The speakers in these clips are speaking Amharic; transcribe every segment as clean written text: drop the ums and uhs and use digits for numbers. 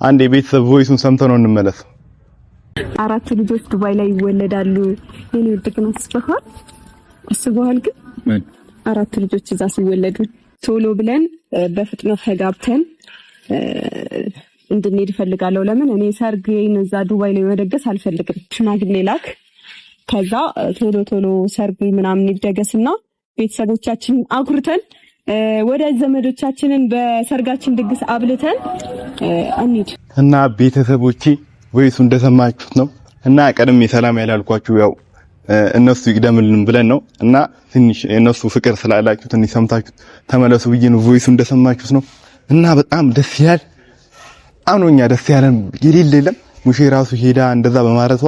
አንድ የቤተሰብ ቮይሱን ሰምተነው እንመለስ። 4 ልጆች ዱባይ ላይ ይወለዳሉ። የኔ ውድቅና ተስፋፋል አስበዋል። ግን 4 ልጆች እዛ ሲወለዱ ቶሎ ብለን በፍጥነት ተጋብተን እንድንሄድ እፈልጋለሁ። ለምን እኔ ሰርጌን እዛ ዱባይ ላይ መደገስ አልፈልግም። ሽማግሌ ላክ፣ ከዛ ቶሎ ሰርግ ምናምን ይደገስና ቤተሰቦቻችንን አኩርተን ወዳጅ ዘመዶቻችንን በሰርጋችን ድግስ አብልተን እንሂድ እና ቤተሰቦቼ ወይስ እንደሰማችሁት ነው። እና ቀደም ሰላም ያላልኳችሁ ያው እነሱ ይቅደምልን ብለን ነው። እና ትንሽ እነሱ ፍቅር ስላላችሁ ትንሽ ሰምታችሁ ተመለሱ ብዬ ነው። ቮይሱ እንደሰማችሁት ነው። እና በጣም ደስ ይላል። አሁንኛ ደስ ያለን የሌለ የለም። ሙሼ ራሱ ሄዳ እንደዛ በማረቷ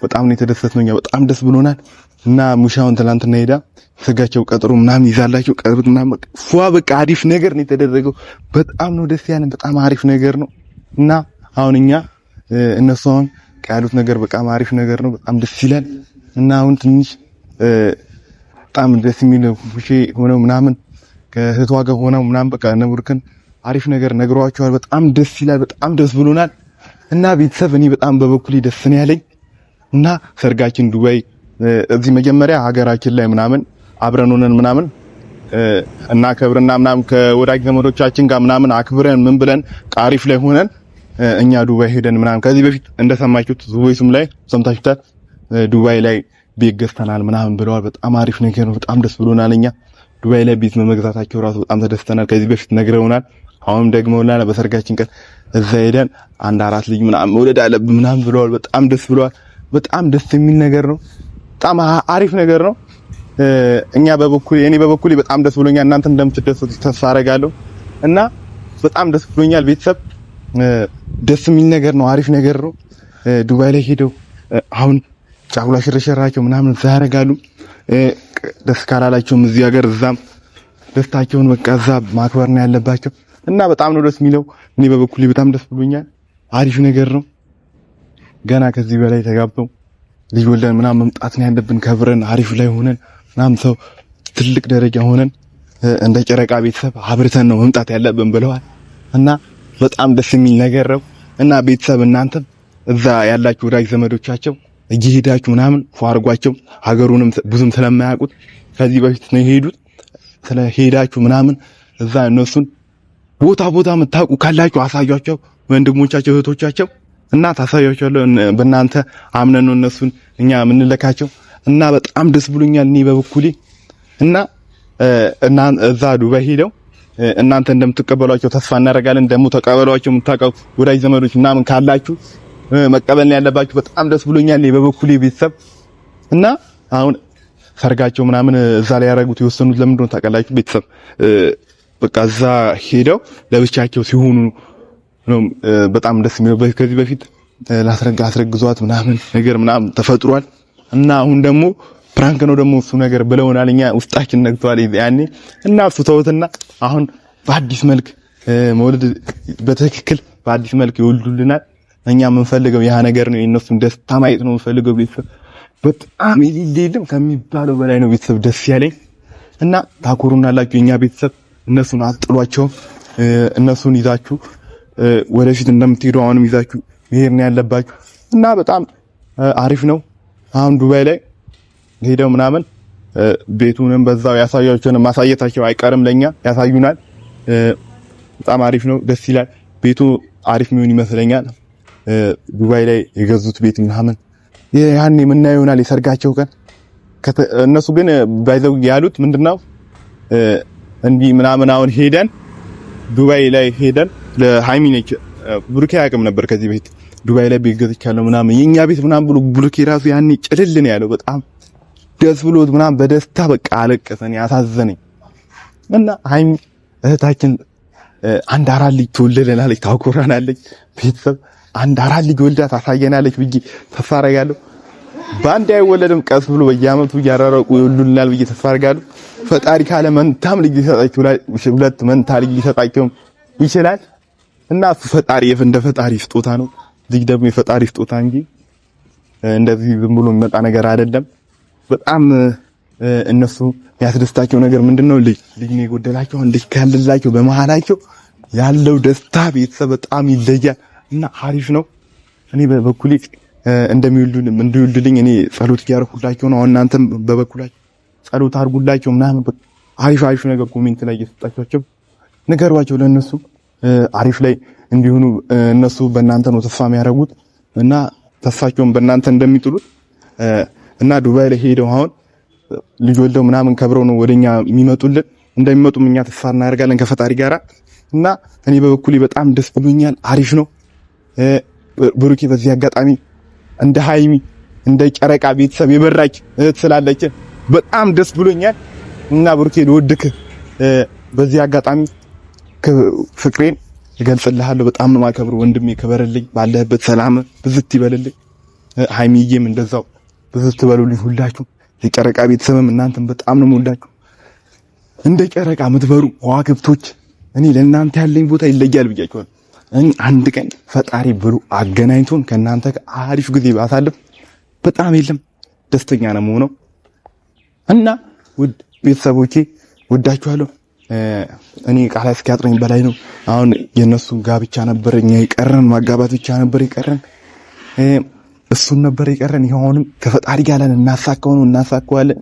በጣም ነው የተደሰትነው። እኛ በጣም ደስ ብሎናል። እና ሙሻውን ትላንትና ሄዳ ስጋቸው ቀጥሮ ምናምን ይዛላችሁ ቀርብት ምናምን በቃ አሪፍ ነገር ነው የተደረገው። በጣም ነው ደስ ያለን። በጣም አሪፍ ነገር ነው። እና አሁንኛ እነሱ አሁን ያሉት ነገር በጣም አሪፍ ነገር ነው። በጣም ደስ ይላል። እና አሁን ትንሽ በጣም ደስ የሚል ሙሼ ሆነው ምናምን ከእህቷ ጋር ሆነው ምናምን በቃ ነብሩክን አሪፍ ነገር ነግሯቸዋል። በጣም ደስ ይላል። በጣም ደስ ብሎናል። እና ቤተሰብ እኔ በጣም በበኩሌ ደስ ነው ያለኝ። እና ሰርጋችን ዱባይ እዚህ መጀመሪያ ሀገራችን ላይ ምናምን አብረን ሆነን ምናምን እና ከብርና ምናምን ከወዳጅ ዘመዶቻችን ጋር ምናምን አክብረን ምን ብለን ቃሪፍ ላይ ሆነን እኛ ዱባይ ሄደን ምናምን ከዚህ በፊት እንደሰማችሁት ቮይሱም ላይ ሰምታችሁታል። ዱባይ ላይ ቤት ገዝተናል ምናምን ብለዋል። በጣም አሪፍ ነገር ነው። በጣም ደስ ብሎናል። እኛ ዱባይ ላይ ቤት መግዛታቸው ራሱ በጣም ተደስተናል። ከዚህ በፊት ነግረውናል። አሁንም ደግመውናል። በሰርጋችን ቀን እዛ ሄደን 1-4 ልጅ ምናምን መውለድ አለብን ምናምን ብለዋል። በጣም ደስ ብለዋል። በጣም ደስ የሚል ነገር ነው። በጣም አሪፍ ነገር ነው። እኔ በበኩሌ በጣም ደስ ብሎኛል። እናንተ እንደምትደሰቱ ተስፋ አደርጋለሁ። እና በጣም ደስ ብሎኛል። ቤተሰብ ደስ የሚል ነገር ነው። አሪፍ ነገር ነው። ዱባይ ላይ ሄደው አሁን ጫጉላ ሽርሽራቸው ምናምን እዛ ያደርጋሉ። ደስ ካላላቸውም እዚህ ሀገር እዛም ደስታቸውን በቃ እዛ ማክበር ነው ያለባቸው። እና በጣም ነው ደስ የሚለው። እኔ በበኩሌ በጣም ደስ ብሎኛል። አሪፍ ነገር ነው። ገና ከዚህ በላይ ተጋብተው ልጅ ወልደን ምናምን መምጣት ነው ያለብን። ከብረን አሪፍ ላይ ሆነን ምናምን ሰው ትልቅ ደረጃ ሆነን እንደ ጨረቃ ቤተሰብ አብርተን ነው መምጣት ያለብን ብለዋል። እና በጣም ደስ የሚል ነገር ነው። እና ቤተሰብ እናንተም እዛ ያላችሁ ወዳጅ ዘመዶቻቸው እየሄዳችሁ ምናምን ፏርጓቸው። ሀገሩንም ብዙም ስለማያውቁት ከዚህ በፊት ነው የሄዱት። ስለሄዳችሁ ምናምን እዛ እነሱን ቦታ የምታውቁ ካላችሁ አሳያቸው፣ ወንድሞቻቸው እህቶቻቸው። እና ታሳያቸዋለሁ። በእናንተ አምነን ነው እነሱን እኛ የምንለካቸው። እና በጣም ደስ ብሎኛል እኔ በበኩሌ። እና እዛ ዱባይ ሄደው እናንተ እንደምትቀበሏቸው ተስፋ እናደርጋለን። ደግሞ ተቀበሏቸው። የምታውቁ ወዳጅ ዘመዶች ምናምን ካላችሁ መቀበል ያለባችሁ። በጣም ደስ ብሎኛል እኔ በበኩሌ ቤተሰብ። እና አሁን ሰርጋቸው ምናምን እዛ ላይ ያደረጉት የወሰኑት ለምንድን ነው ታውቃላችሁ ቤተሰብ? በቃ እዛ ሄደው ለብቻቸው ሲሆኑ ነው በጣም ደስ የሚለው። ከዚህ በፊት አስረግዟት ምናምን ነገር ምናምን ተፈጥሯል። እና አሁን ደግሞ ፕራንክ ነው ደግሞ እሱ ነገር ብለውናል። እኛ ውስጣችን ነግቷል ያኔ። እና እሱ ተውትና አሁን በአዲስ መልክ መውለድ በትክክል በአዲስ መልክ ይወልዱልናል። እኛ የምንፈልገው ያ ነገር ነው። የእነሱን ደስታ ማየት ነው የምንፈልገው ቤተሰብ። በጣም ይልልም ከሚባለው በላይ ነው ቤተሰብ ደስ ያለኝ። እና ታኮሩናላችሁ የኛ ቤተሰብ። እነሱን አጥሏቸው። እነሱን ይዛችሁ ወደፊት እንደምትሄዱ አሁንም ይዛችሁ መሄድ ነው ያለባችሁ። እና በጣም አሪፍ ነው። አሁን ዱባይ ላይ ሄደው ምናምን ቤቱንም በዛው ያሳያቸውን ማሳየታቸው አይቀርም፣ ለኛ ያሳዩናል። በጣም አሪፍ ነው፣ ደስ ይላል። ቤቱ አሪፍ የሚሆን ይመስለኛል። ዱባይ ላይ የገዙት ቤት ምናምን ያኔ የምናየው ይሆናል የሰርጋቸው ቀን። እነሱ ግን ባይዘው ያሉት ምንድነው እንዲህ ምናምን አሁን ሄደን ዱባይ ላይ ሄደን ለሃይሚ ነች ብሩኬ አያውቅም ነበር ከዚህ በፊት ዱባይ ላይ ቤት ገዝቻለሁ ምናምን የኛ ቤት ምናምን ብሎ ብሩኬ ራሱ ያኔ ጭልል ነው ያለው። በጣም ደስ ብሎት ምናምን በደስታ በቃ አለቀሰኝ፣ ያሳዘነኝ። እና ሃይሚ እህታችን 1-4 ልጅ ትወልደናለች፣ ታኮራናለች። ቤተሰብ 1-4 ልጅ ወልዳ ታሳየናለች ብዬ ተስፋ አደርጋለሁ። በአንድ አይወለድም፣ ቀስ ብሎ በየአመቱ እያራረቁ ይወልዱልናል ብዬ ተስፋ አደርጋለሁ። ፈጣሪ ካለ መንታም ልጅ ሊሰጣቸው 2 መንታ ልጅ ሊሰጣቸው ይችላል። እና ፈጣሪ እንደ ፈጣሪ ስጦታ ነው። ልጅ ደግሞ የፈጣሪ ስጦታ እንጂ እንደዚህ ዝም ብሎ የሚመጣ ነገር አይደለም። በጣም እነሱ የሚያስደስታቸው ነገር ምንድነው? ልጅ ነው የጎደላቸው። ልጅ ካለላቸው በመሃላቸው ያለው ደስታ ቤተሰብ በጣም ይለያል። እና አሪፍ ነው። እኔ በበኩሌ እንደሚወልዱልኝ እኔ ጸሎት እያደረኩላቸው ነው። እናንተም በበኩላችሁ ጸሎት አድርጉላቸው ምናምን አሪፍ ነገር ኮሜንት ላይ እየሰጣችኋቸው ንገሯቸው። ለነሱ አሪፍ ላይ እንዲሆኑ እነሱ በእናንተ ነው ተስፋ የሚያደርጉት እና ተስፋቸውን በእናንተ እንደሚጥሉት እና ዱባይ ላይ ሄደው አሁን ልጅ ወልደው ምናምን ከብረው ነው ወደኛ የሚመጡልን እንደሚመጡም እኛ ተስፋ እናደርጋለን ከፈጣሪ ጋራ እና እኔ በበኩሌ በጣም ደስ ብሎኛል። አሪፍ ነው። ብሩኬ በዚህ አጋጣሚ እንደ ሃይሚ እንደ ጨረቃ ቤተሰብ የበራች እህት ስላለች በጣም ደስ ብሎኛል እና ብሩኬ ልወድክ በዚህ አጋጣሚ ፍቅሬን እገልጽልሃለሁ። በጣም ነው ማከብር ወንድሜ፣ ክበርልኝ። ባለህበት ሰላም ብዝት ይበልልኝ። ሃይሚዬም እንደዛው ብዝት ይበሉልኝ። ሁላችሁ የጨረቃ ቤተሰብም እናንተም በጣም ነው የምወዳችሁ። እንደ ጨረቃ የምትበሩ ከዋክብቶች እኔ ለእናንተ ያለኝ ቦታ ይለያል ብያችኋለሁ። አንድ ቀን ፈጣሪ ብሎ አገናኝቶን ከእናንተ አሪፍ ጊዜ ባሳልፍ በጣም የለም ደስተኛ ነው የምሆነው እና ውድ ቤተሰቦቼ ወዳችኋለሁ። እኔ ቃላት እስኪያጥረኝ በላይ ነው። አሁን የነሱ ጋብቻ ነበር እኛ የቀረን፣ ማጋባት ብቻ ነበር የቀረን፣ እሱን ነበር የቀረን። ይሄውንም ከፈጣሪ ጋር እናሳካዋለን።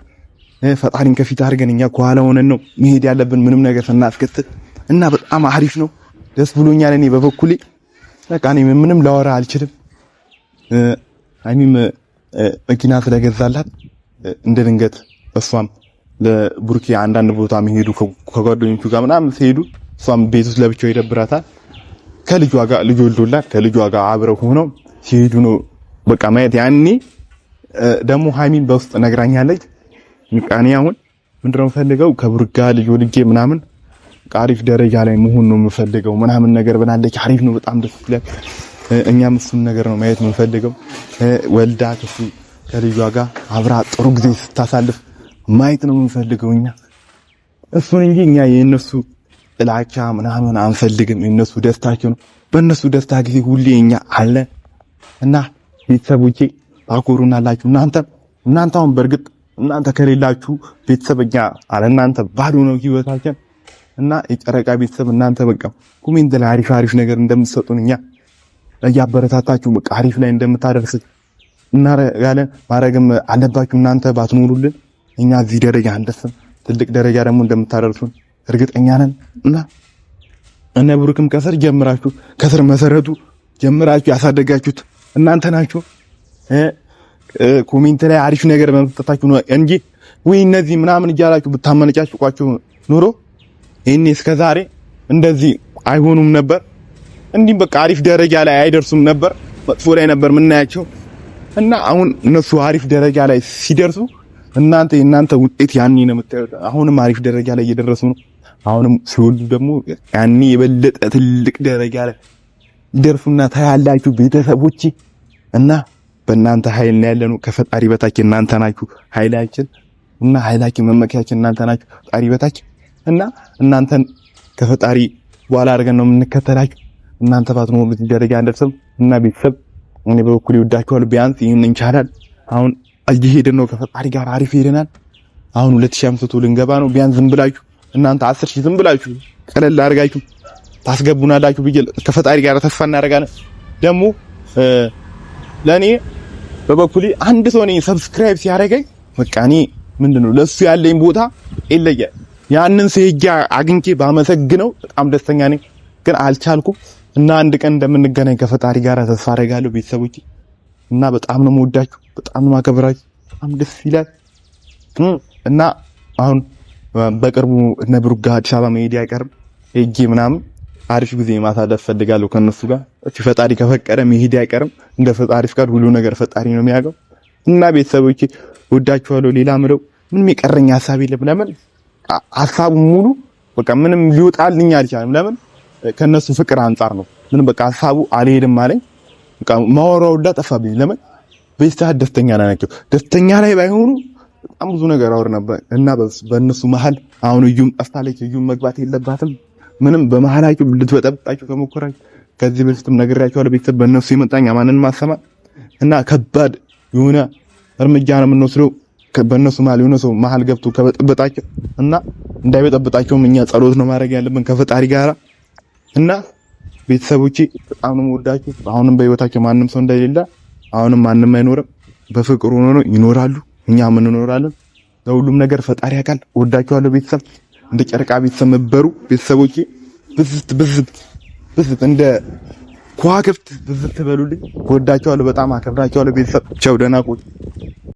ፈጣሪን ከፊት አድርገን እኛ ከኋላ ሆነን ነው መሄድ ያለብን ምንም ነገር ስናስከትል እና በጣም አሪፍ ነው። ደስ ብሎኛል። እኔ በበኩሌ በቃ እኔ ምንም ላወራ አልችልም። አይሚም መኪና ስለገዛላት እንደ ድንገት እሷም ለቡርኪ አንዳንድ ቦታ መሄዱ ከጓደኞቹ ጋር ምናምን ሲሄዱ እሷም ቤት ውስጥ ለብቻው ይደብራታል። ከልጇ ጋር ልጅ ወልዶላት ከልጇ ጋር አብረው ሆነው ሲሄዱ ነው በቃ ማየት። ያኔ ደግሞ ሃይሚን በውስጥ ነግራኛለች። እኔ አሁን ምንድነው የምፈልገው ከቡርኪ ጋር ልጅ ወልጄ ምናምን አሪፍ ደረጃ ላይ መሆን ነው የምፈልገው ምናምን ነገር ብላለች። አሪፍ ነው፣ በጣም ደስ ይላል። እኛም እሱን ነገር ነው ማየት የምንፈልገው። ወልዳ ከልጇ ጋር አብራ ጥሩ ጊዜ ስታሳልፍ ማየት ነው የምንፈልገው እኛ እሱን እንጂ እኛ የእነሱ ጥላቻ ምናምን አንፈልግም። የእነሱ ደስታቸው ነው። በእነሱ ደስታ ጊዜ ሁሌ እኛ አለ እና ቤተሰቦቼ ታኮሩናላችሁ። እናንተ አሁን በእርግጥ እናንተ ከሌላችሁ ቤተሰብኛ አለ እናንተ ባዶ ነው ህይወታችን እና የጨረቃ ቤተሰብ እናንተ በቃ ኮሜንት ላይ አሪፍ ነገር እንደምትሰጡን እኛ እያበረታታችሁ በቃ አሪፍ ላይ እንደምታደርሱት እናረጋለን። ማረግም አለባችሁ። እናንተ ባትኖሩልን እኛ እዚህ ደረጃ አንደርስም። ትልቅ ደረጃ ደግሞ እንደምታደርሱን እርግጠኛ ነን እና እነ ብሩክም ከስር መሰረቱ ጀምራችሁ ያሳደጋችሁት እናንተ ናችሁ። ኮሜንት ላይ አሪፍ ነገር በመጣጣችሁ ነው እንጂ ወይ እነዚህ ምናምን እያላችሁ ብታመነጫጭቋቸው ኑሮ ይሄኔ እስከዛሬ እንደዚህ አይሆኑም ነበር። እንዲህ በቃ አሪፍ ደረጃ ላይ አይደርሱም ነበር። መጥፎ ላይ ነበር ምናያቸው እና አሁን እነሱ አሪፍ ደረጃ ላይ ሲደርሱ የእናንተ ውጤት ያኔ ነው የምታዩት። አሁንም አሪፍ ደረጃ ላይ እየደረሱ ነው። አሁንም ሲወልዱ ደግሞ ያኔ የበለጠ ትልቅ ደረጃ ላይ ይደርሱና ታያላችሁ ቤተሰቦቼ። እና በእናንተ ኃይል ነው ያለነው። ከፈጣሪ በታች እናንተ ናችሁ ኃይላችን እና ኃይላችን መመኪያችን እናንተ ናችሁ ፈጣሪ በታች እና እናንተን ከፈጣሪ በኋላ አድርገን ነው የምንከተላችሁ። እናንተ ባትኖሩ ደረጃ አንደርስም እና ቤተሰብ እኔ በበኩሌ ወዳችኋለሁ። ቢያንስ ይሄን እንቻላል። አሁን እየሄድን ነው ከፈጣሪ ጋር አሪፍ ሄደናል። አሁን 2500 ልንገባ ነው። ቢያንስ ዝም ብላችሁ እናንተ 10000 ዝም ብላችሁ ቀለል አድርጋችሁ ታስገቡናላችሁ ብዬ ከፈጣሪ ጋር ተስፋ እናደርጋለን። ደግሞ ለኔ በበኩሌ አንድ ሰው ነኝ ሰብስክራይብ ሲያደርገኝ በቃ እኔ ምንድነው ለሱ ያለኝ ቦታ ይለያል። ያንን ሰይጃ አግኝቼ ባመሰግነው በጣም ደስተኛ ነኝ፣ ግን አልቻልኩም እና አንድ ቀን እንደምንገናኝ ከፈጣሪ ጋር ተስፋ አደርጋለሁ ቤተሰቦቼ። እና በጣም ነው የምወዳችሁ፣ በጣም ነው የማከብራችሁ፣ በጣም ደስ ይላል። እና አሁን በቅርቡ እነ ብሩክ ጋር አዲስ አበባ መሄድ አይቀርም። ሄጄ ምናምን አሪፍ ጊዜ ማሳለፍ ፈልጋለሁ ከነሱ ጋር። ፈጣሪ ከፈቀደ መሄድ አይቀርም። እንደ ፈጣሪ ፍቃድ ሁሉ ነገር ፈጣሪ ነው የሚያውቀው። እና ቤተሰቦቼ ወዳችኋለሁ። ሌላ ምለው ምንም የቀረኝ ሐሳብ የለም። ለምን ሐሳቡ ሙሉ በቃ ምንም ሊወጣልኝ አልቻለም። ለምን ከነሱ ፍቅር አንጻር ነው። ምንም በቃ ሐሳቡ አልሄድም አለኝ። በቃ ማወራው ሁላ ጠፋብኝ። ለምን በስታት ደስተኛ ናቸው። ደስተኛ ላይ ባይሆኑ በጣም ብዙ ነገር አወር ነበር እና በእነሱ መሀል አሁን እዩም ጠፍታለች። እዩም መግባት የለባትም ምንም በመሀላችሁ ልትበጠብጣችሁ ከሞከራችሁ ከዚህ በፊትም ነግሬያችኋለሁ። ቤተሰብ በእነሱ የመጣኝ ማንንም ማሰማ እና ከባድ የሆነ እርምጃ ነው የምንወስደው። በእነሱ መሀል የሆነ ሰው መሀል ገብቶ ከበጠበጣቸው እና እንዳይበጠብጣቸውም እኛ ጸሎት ነው ማድረግ ያለብን ከፈጣሪ ጋራ እና ቤተሰቦቼ በጣም ነው የምወዳችሁ። አሁንም በህይወታቸው ማንም ሰው እንደሌለ አሁንም ማንም አይኖርም። በፍቅሩ ሆኖ ይኖራሉ፣ እኛም እንኖራለን። ለሁሉም ነገር ፈጣሪ ያውቃል። እወዳችኋለሁ ቤተሰብ። እንደ ጨረቃ ቤተሰብ ነበሩ ቤተሰቦቼ። ብዝት እንደ ከዋክብት ብዝት በሉልኝ። እወዳችኋለሁ፣ በጣም አከብራችኋለሁ ቤተሰብ። ቻው፣ ደህና ቆዩ።